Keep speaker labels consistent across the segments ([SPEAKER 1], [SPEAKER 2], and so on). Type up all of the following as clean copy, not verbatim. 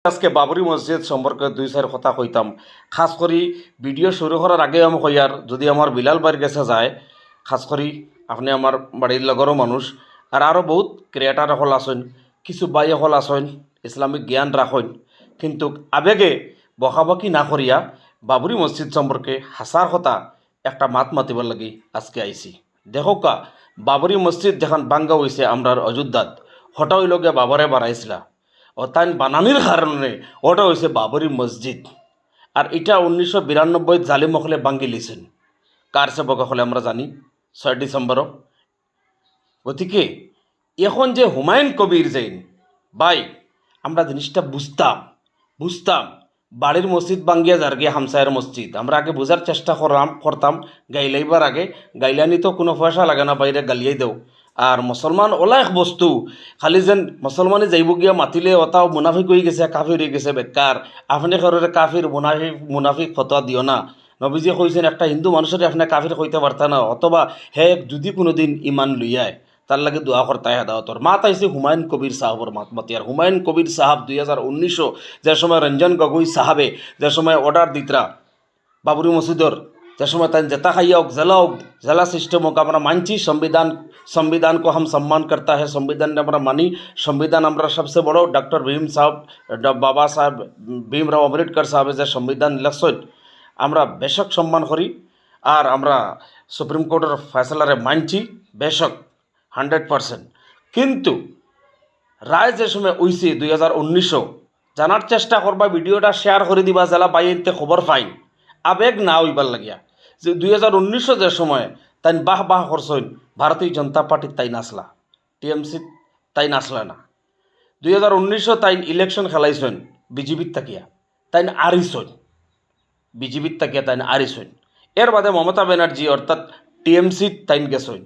[SPEAKER 1] আজকে বাবরি মসজিদ সম্পর্কে দুই চার কথা কইতাম। খাস করি ভিডিও শুরু করার আগে আমি কইয়ার যদি আমার বিলাল বাড়ির কাছে যায়, খাস করি আপনি আমার বাড়ির লগরও মানুষ আর আরও বহুত ক্রিয়েটার হল আসেন, কিছু বাই হল আসেন, ইসলামিক জ্ঞান রাখেন, কিন্তু আবেগে বকাবকি না করিয়া বাবরি মসজিদ সম্পর্কে হাসার কথা একটা মাত মাতিবার লাগি আজকে আইছি। দেখো কা বাবরি মসজিদ যেখান বাঙ্গা হয়েছে আমরার অযোধ্যাত, হঠাৎ লগে বাবরে বানাইছিলা ও তাই বানানির কারণে ওটা হয়েছে বাবরি মসজিদ। আর এটা 1992 জালিম হলে বাঙ্গি লিছেন। কার সেবক হলে আমরা জানি 6 ডিসেম্বরও। গতিকে এখন যে হুমায়ুন কবির জৈন ভাই, আমরা জিনিসটা বুঝতাম বাড়ির মসজিদ বাঙ্গিয়া যার গিয়ে হামসায়ের মসজিদ আমরা আগে বোঝার চেষ্টা করতাম। গাইলাইবার আগে গাইলানি তো কোনো পয়সা লাগে না, বাইরে গালিয়াই দেও। আর মুসলমান ওলা এক বস্তু, খালি যেন মুসলমানে যাইব গিয়া মাতিলে ওটাও মুনাফিক হয়ে গেছে, কাফির হয়ে গেছে বেকার। আপনি ঘরের কাফির মুনাফিক ফতোয়া দিও না। নবীজি কইছেন একটা হিন্দু মানুষের আপনি কাফির কইতে পারতা না, অথবা হে যদি কোনোদিন ইমান লইয়ায় তার লাগে দোয়া করতায় হেদাওতর মাত আইসে হুমায়ুন কবির সাহাবর মাত মাতি। আর হুমায়ুন কবির সাহাব 2019 যে সময় রঞ্জন গগৈ সাহাবে যে সময় অর্ডার দিতরা বাবরি মসজিদর, যে সময় তাই জেতা খাইয়া হোক জেলা সিস্টেম হোক আমরা মানছি। संविधान को हम सम्मान करता है, संविधान আমরা মানি। संविधान আমরা সবচেয়ে বড় ডক্টর বাবা সাহেব ভীমরাও আম্বেদকর সাহেবের যে সংবিধান লেখছেন আমরা বেশক সম্মান করি। আর আমরা সুপ্রিম কোর্টের ফয়সলারে মানছি বেশক 100%। কিন্তু রায় যে সময় উইসি 2019 জানার চেষ্টা করবা, ভিডিওটা শেয়ার করে দিবা জেলা বাইতে খবর পাইন আবেগ না হইবার লাগিয়া যে 2019 যে সময় তাই বাহ করছেন ভারতীয় জনতা পার্টি তাই নাচলা, টিএমসি তাই নাচলা না। 2019 তাই ইলেকশন খেলাইছেন বিজেপির তাকিয়া তাই আরিসন, বিজেপির তাকিয়া তাই আরিসন। এর বাদে মমতা ব্যানার্জি অর্থাৎ টিএমসি তাইন গেছেন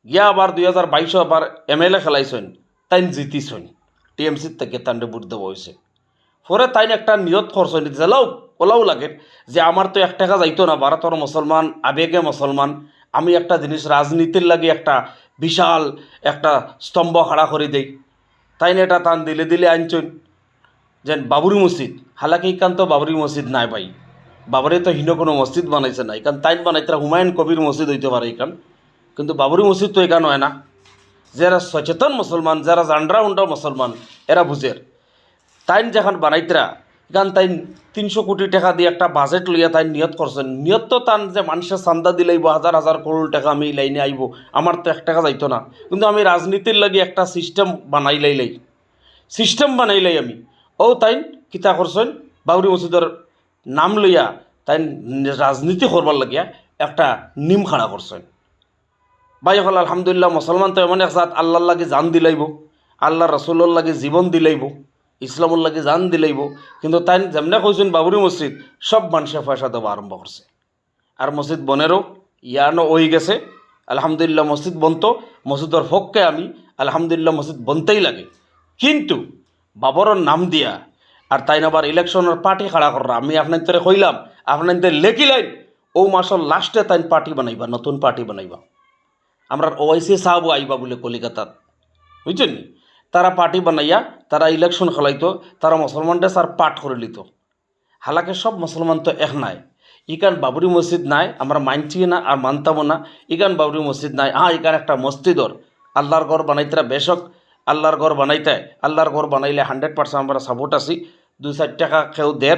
[SPEAKER 1] গিয়া আবার 2022 আবার এমএলএ খেলাইছেন তাইন জিতিছেন, টিএমসির থেকে তান্ডে ভোট দেওয়া হয়েছে। পরে তাইন একটা নিয়ত করছেন জেলাও ওলাও লাগে যে আমার তো 1 টাকা যাইতো না, ভারতের মুসলমান আবেগে মুসলমান, আমি একটা জিনিস রাজনীতির লাগে একটা বিশাল একটা স্তম্ভ খাড়া করে দেই। তাই এটা তান দিলে আনছেন যেন বাবরি মসজিদ। হালাকি ইকান তো বাবরি মসজিদ নাই ভাই, বাবরে তো হীন কোনো মসজিদ বানাইছে না, এখান তাইন বানাইতে হুমায়ুন কবির মসজিদ হইতে পারে এখান, কিন্তু বাবরি মসজিদ তো এখান হয় না। যারা সচেতন মুসলমান, যারা জান্ডরা উন্ডা মুসলমান এরা বুঝের তাইন যেখান বানাইতরা গান তাইন 300 কোটি টাকা দিয়ে একটা বাজেট লইয়া তাই নিয়ত করছেন। নিয়ত তো তান যে মানুষের চান্দা দিলাইব হাজার হাজার করোড় টাকা আমি লাইনে আইব, আমার তো 1 টাকা যাইতো না, কিন্তু আমি রাজনীতির লাগে একটা সিস্টেম বানাইলাই আমি। ও তাইন কিতা করছেন বাবরি মসজিদের নাম লইয়া তাই রাজনীতি করবার লাগিয়া একটা নিম খাড়া করছেন। ভাই হল আলহামদুলিল্লাহ, মুসলমান তো এমন এক জাত আল্লাহর লাগে জান দিলাইব, আল্লাহ রসুল্লার লাগে জীবন দিলাইব, ইসলামুর লাগে জান দিলাইব। কিন্তু তাই যেমনে কইছেন বাবরি মসজিদ সব মানুষের পয়সা দেওয়া আরম্ভ করছে। আর মসজিদ বনেরও ইয়ানো ওই গেছে আলহামদুলিল্লাহ, মসজিদ বনত মসজিদের পক্ষে আমি আলহামদুলিল্লাহ, মসজিদ বনতেই লাগে। কিন্তু বাবরের নাম দিয়া আর তাই আবার ইলেকশনের পার্টি খাড়া করা আমি আপনার তোরে কইলাম, আপনার লেখিলাইন ও মাসের লাস্টে তাই পার্টি বানাইবা, নতুন পার্টি বানাইবা। আমরা ওয়াইসি সাহাবু আইবা বলে কলিকাতাত, বুঝছেন নি? তারা পার্টি বানাইয়া তারা ইলেকশন খেলাইতো, তারা মুসলমানদের স্যার পাঠ করে লিত। হালাকে সব মুসলমান তো এক নাই। ইকান বাবরি মসজিদ নাই, আমরা মানছি না আর মানতামও না। ইকান বাবরি মসজিদ নাই, হ্যাঁ ইকান একটা মসজিদর আল্লাহর ঘর বানাইতরা বেশক আল্লাহর ঘর বানাইতে, আল্লাহর ঘর বানাইলে 100% আমরা সাপোর্ট আছি। 2-4 টাকা কেউ দের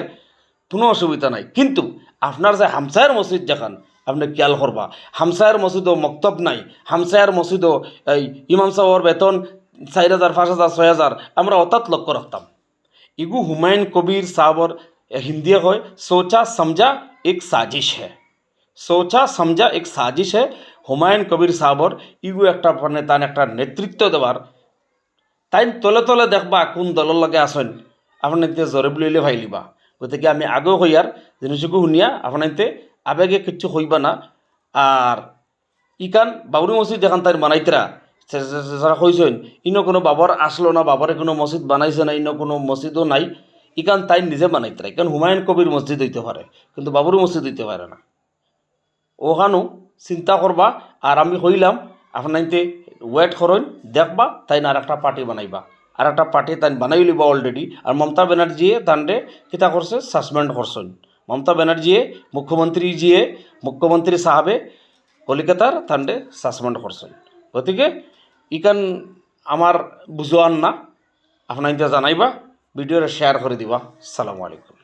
[SPEAKER 1] কোনো অসুবিধা নাই। কিন্তু আপনার যে হামসায়ের মসজিদ যেখান আপনি খেয়াল করবা, হামসায়ের মসজিদও মক্তব নাই, হামসায়ের মসজিদও এই ইমাম সাহর বেতন 4,000 5,000 6,000 আমরা অর্থাৎ লক্ষ্য রাখতাম। ইগু হুমায়ুন কবির সাহবর হিন্দি হয় সোচা সমঝা এক সাজিশ হ্যাঁ, সোচা সমঝা এক সাজিশ হ্যাঁ। হুমায়ুন কবির সাহবর ইগু একটা মানে তার একটা নেতৃত্ব দেওয়ার তাই তলে দেখবা কোন দলের লাগে আসেন আপনার জরিব লইলে ভাইলিবা। গতিকে আমি আগেও হইয়ার জিনিসকে শুনিয়া আপনাইতে আবেগে কিচ্ছু হইবা না। আর ইকান বাবরি মসজিদ যেখান তাই বানাইতরা যারা কইছেন ইনো কোনো বাবর আসলো না, বাবরে কোনো মসজিদ বানাইছে না, ইনো কোনো মসজিদও নাই, ইকান তাই নিজে বানাইতরা। ইকান হুমায়ুন কবির মসজিদ হইতে পারে কিন্তু বাবরি মসজিদ হইতে পারে না। ওখানো চিন্তা করবা। আর আমি কইলাম আপনাইতে ওয়েট করেন দেখবা তাই না আর একটা পার্টি বানাইবা।
[SPEAKER 2] আর একটা পার্টি তান বানাই লিবা অলরেডি। আর মমতা ব্যানার্জিয়ে তানরে কিতা করছে, সাসপেন্ড করছেন। মমতা ব্যানার্জিয়ে মুখ্যমন্ত্রী সাহাবে কলিকাতার তানরে সাসপেন্ড করছেন। গতিকে ইকান আমার বুঝোয়ান না, আপনার জানাইবা, ভিডিওটা শেয়ার করে দিবা। আসসালামু আলাইকুম।